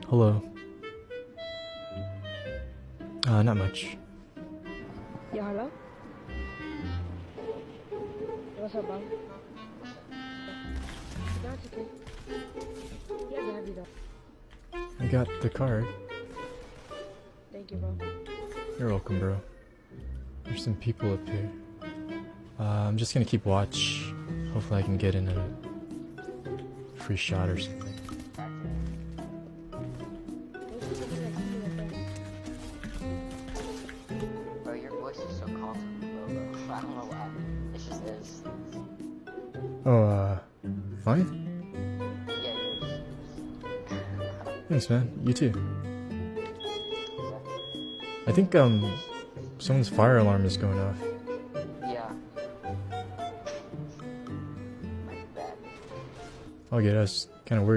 Hello. Not much. Yeah, hello? What's up, bro? No, it's okay. Yeah, I have you though. I got the card. Thank you, bro. You're welcome, bro. There's some people up here. I'm just gonna keep watch. Hopefully I can get in a free shot or something. Bro, your voice is so calm, bro. I don't know why. It's just this. Oh, fine? Yeah, it is. Thanks, man. You too. I think, someone's fire alarm is going off. Yeah. My bad. Okay, I was kinda worried.